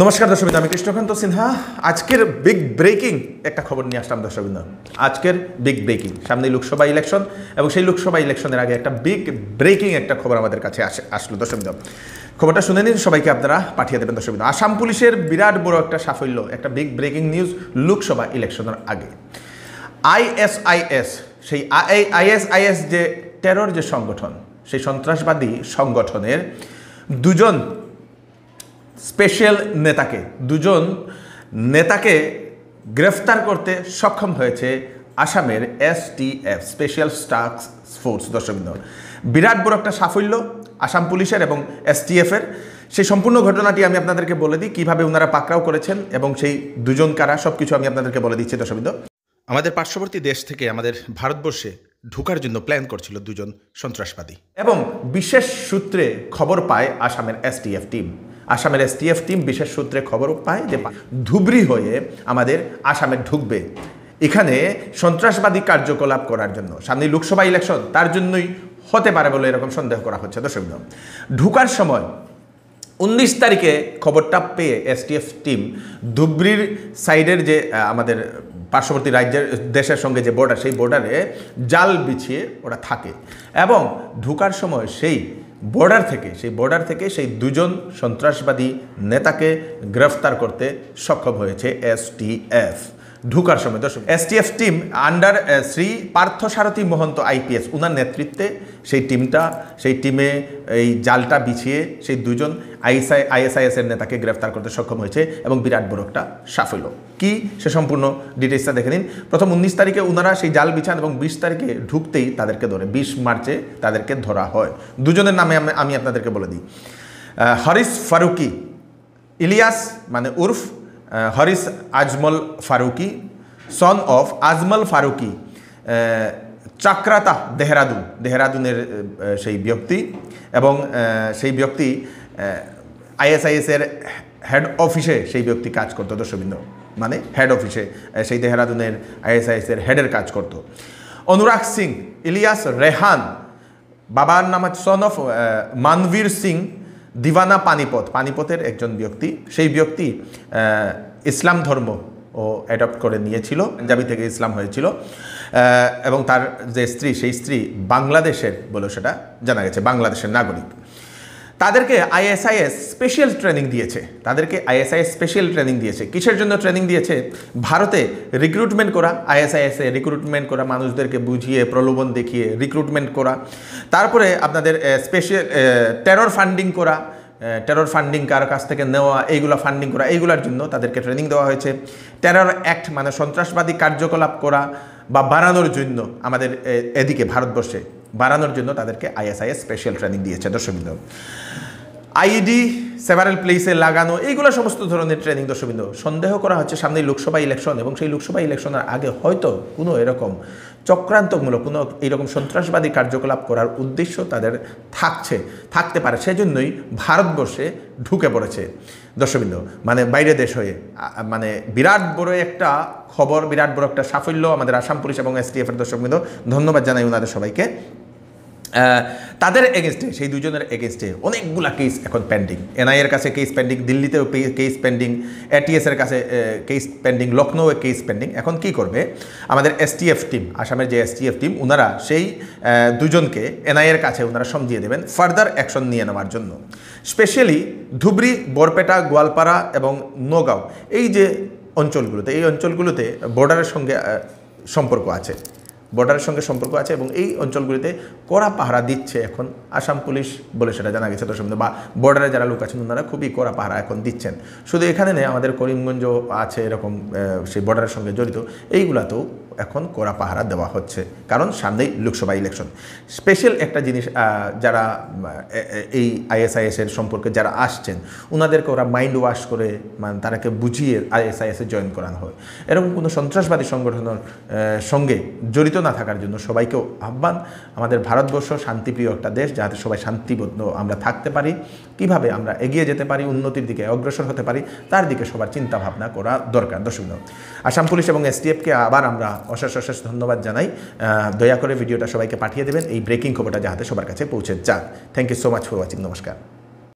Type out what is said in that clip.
নমস্কার দর্শকবৃন্দ, আমি কৃষ্ণকান্ত সিনহা। আজকের বিগ ব্রেকিং একটা খবর নিয়ে আসলাম দর্শকবৃন্দ। আজকের বিগ ব্রেকিং, সামনে লোকসভা ইলেকশন এবং সেই লোকসভা ইলেকশনের আগে একটা বিগ ব্রেকিং একটা খবর আমাদের কাছে আসলো দর্শকবৃন্দ। খবরটা শুনে নিন, সবাইকে আপনারা পাঠিয়ে দেবেন দর্শকবৃন্দ। আসাম পুলিশের বিরাট বড় একটা সাফল্য, একটা বিগ ব্রেকিং নিউজ লোকসভা ইলেকশনের আগে। আইএসআইএস, সেই আইএসআইএস যে টেরর যে সংগঠন, সেই সন্ত্রাসবাদী সংগঠনের দুজন নেতাকে গ্রেফতার করতে সক্ষম হয়েছে আসামের এসটিএফ, স্পেশাল টাস্ক ফোর্স। দর্শকবৃন্দ, বিরাট বড় একটা সাফল্য আসাম পুলিশের এবং এসটিএফের। সেই সম্পূর্ণ ঘটনাটি আমি আপনাদেরকে বলে দিই, কীভাবে ওনারা পাকড়াও করেছেন এবং সেই দুজন কারা, সব কিছু আমি আপনাদেরকে বলে দিচ্ছি দর্শকবৃন্দ। আমাদের পার্শ্ববর্তী দেশ থেকে আমাদের ভারতবর্ষে ঢোকার জন্য প্ল্যান করছিল দুজন সন্ত্রাসবাদী, এবং বিশেষ সূত্রে খবর পায় আসামের এসটিএফ টিম। আসামের এসটিএফ টিম বিশেষ সূত্রে খবর পায় যে ধুবড়ি হয়ে আমাদের আসামে ঢুকবে, এখানে সন্ত্রাসবাদী কার্যকলাপ করার জন্য। সামনে লোকসভা ইলেকশন, তার জন্যই হতে পারে বলে এরকম সন্দেহ করা হচ্ছে দর্শকবৃন্দ। ঢুকার সময় 19 তারিখে খবরটা পেয়ে এসটিএফ টিম ধুবড়ির সাইডের যে আমাদের পার্শ্ববর্তী রাজ্যের দেশের সঙ্গে যে বর্ডার, সেই বর্ডারে জাল বিছিয়ে ওরা থাকে, এবং ঢুকার সময় সেই বর্ডার থেকে সেই দুজন সন্ত্রাসবাদী নেতাকে গ্রেফতার করতে সক্ষম হয়েছে এসটিএফ। ঢুকার সময় দর্শক, STF team under Shri Parthasarathi Mahanta IPS, উনার নেতৃত্বে সেই টিমে এই জালটা বিছিয়ে সেই দুজন আইএসআইএস এর নেতাকে গ্রেফতার করতে সক্ষম হয়েছে, এবং বিরাট বড় একটা সাফল্য। কি সে সম্পূর্ণ ডিটেলসটা দেখে নিন। প্রথম 19 তারিখে ওনারা সেই জাল বিছান, এবং 20 তারিখে ঢুকতেই তাদেরকে ধরে, 20 মার্চে তাদেরকে ধরা হয়। দুজনের নামে আমি আপনাদেরকে বলে দিই। হরিস ফারুকি ইলিয়াস, মানে উর্ফ হরিস আজমল ফারুকি, সন অফ আজমল ফারুকি, চাকরাতা দেহরাদুনের সেই ব্যক্তি, এবং সেই ব্যক্তি আইএসআইএসের হেড অফিসে সেই ব্যক্তি কাজ করতো দর্শকবৃন্দ, মানে হেড অফিসে সেই দেহরাদুনের আইএসআইএসের হেডের কাজ করত। অনুরাগ সিং ইলিয়াস রেহান, বাবার নাম সন অফ মানবীর সিং, দিওয়ানা পানিপথের একজন ব্যক্তি। সেই ব্যক্তি ইসলাম ধর্ম ও অ্যাডপ্ট করে নিয়েছিল, পাঞ্জাবি থেকে ইসলাম হয়েছিল, এবং তার যে স্ত্রী, সেই স্ত্রী বাংলাদেশের বলে সেটা জানা গেছে, বাংলাদেশের নাগরিক। তাদেরকে আইএসআইএস স্পেশাল ট্রেনিং দিয়েছে। কিসের জন্য ট্রেনিং দিয়েছে? ভারতে রিক্রুটমেন্ট করা, আইএসআইএসে রিক্রুটমেন্ট করা, মানুষদেরকে বুঝিয়ে প্রলোভন দেখিয়ে রিক্রুটমেন্ট করা, তারপরে আপনাদের স্পেশাল টেরর ফান্ডিং কার কাছ থেকে নেওয়া, এইগুলো ফান্ডিং করা, এইগুলোর জন্য তাদেরকে ট্রেনিং দেওয়া হয়েছে। টেরর অ্যাক্ট, মানে সন্ত্রাসবাদী কার্যকলাপ করা বা বাড়ানোর জন্য, আমাদের এদিকে ভারতবর্ষে বাড়ানোর জন্য তাদেরকে আইএসআইএস স্পেশাল ট্রেনিং দিয়েছে দর্শকবৃন্দ। আইডি সেভারাল প্লেসে লাগানো, এইগুলো সমস্ত ধরনের ট্রেনিং দর্শকবৃন্দ। সন্দেহ করা হচ্ছে সামনে লোকসভা ইলেকশন, এবং সেই লোকসভা ইলেকশনের আগে হয়তো কোনো এরকম চক্রান্তমূলক কোনো এইরকম সন্ত্রাসবাদী কার্যকলাপ করার উদ্দেশ্য তাদের থাকতে পারে, সেজন্যই ভারতবর্ষে ঢুকে পড়েছে দর্শকবৃন্দ, মানে বাইরে দেশ হয়ে। মানে বিরাট বড় একটা খবর, বিরাট বড় একটা সাফল্য আমাদের আসাম পুলিশ এবং এসটিএফের দর্শকবৃন্দ। ধন্যবাদ জানাই ওনাদের সবাইকে। তাদের এগেনস্টে, সেই দুজনের এগেনস্টে অনেকগুলা কেস এখন পেন্ডিং। এনআইএর কাছে কেস পেন্ডিং, দিল্লিতেও কেস পেন্ডিং, এটিএসের কাছে কেস পেন্ডিং, লখনৌয়ে কেস পেন্ডিং। এখন কি করবে আমাদের এসটিএফ টিম, আসামের যে এসটিএফ টিম, ওনারা সেই দুজনকে এনআইএর কাছে ওনারা সমঝিয়ে দেবেন ফার্দার অ্যাকশন নিয়ে নেওয়ার জন্য। স্পেশালি ধুবড়ি, বরপেটা, গোয়ালপাড়া এবং নগাঁও, এই যে অঞ্চলগুলোতে বর্ডারের সঙ্গে সম্পর্ক আছে, এবং এই অঞ্চলগুলিতে কড়া পাহারা দিচ্ছে এখন আসাম পুলিশ বলে সেটা জানা গেছে দর্শক, বা বর্ডারে যারা লোক আছেন ওনারা খুবই কড়া পাহারা এখন দিচ্ছেন। শুধু এখানে নেই, আমাদের করিমগঞ্জও আছে এরকম সেই বর্ডারের সঙ্গে জড়িত, এইগুলাতেও এখন কড়া পাহারা দেওয়া হচ্ছে, কারণ সামনেই লোকসভা ইলেকশন। স্পেশাল একটা জিনিস, যারা এই আইএসআইএসের সম্পর্কে যারা আসছেন, ওনাদেরকে ওরা মাইন্ড ওয়াশ করে, মানে তারাকে বুঝিয়ে আইএসআইএসে জয়েন করানো হয়। এরকম কোনো সন্ত্রাসবাদী সংগঠনের সঙ্গে জড়িত না থাকার জন্য সবাইকেও আহ্বান। আমাদের ভারতবর্ষ শান্তিপ্রিয় একটা দেশ, যাতে সবাই শান্তিবদ্ধ আমরা থাকতে পারি, কিভাবে আমরা এগিয়ে যেতে পারি, উন্নতির দিকে অগ্রসর হতে পারি, তার দিকে সবার চিন্তা ভাবনা করা দরকার দর্শক। আসাম পুলিশ এবং এসটিএফকে আবার আমরা অশেষ ধন্যবাদ জানাই। দয়া করে ভিডিওটা সবাইকে পাঠিয়ে দেবেন, এই ব্রেকিং খবরটা যাতে সবার কাছে পৌঁছে যাক। Thank you so much for watching. নমস্কার।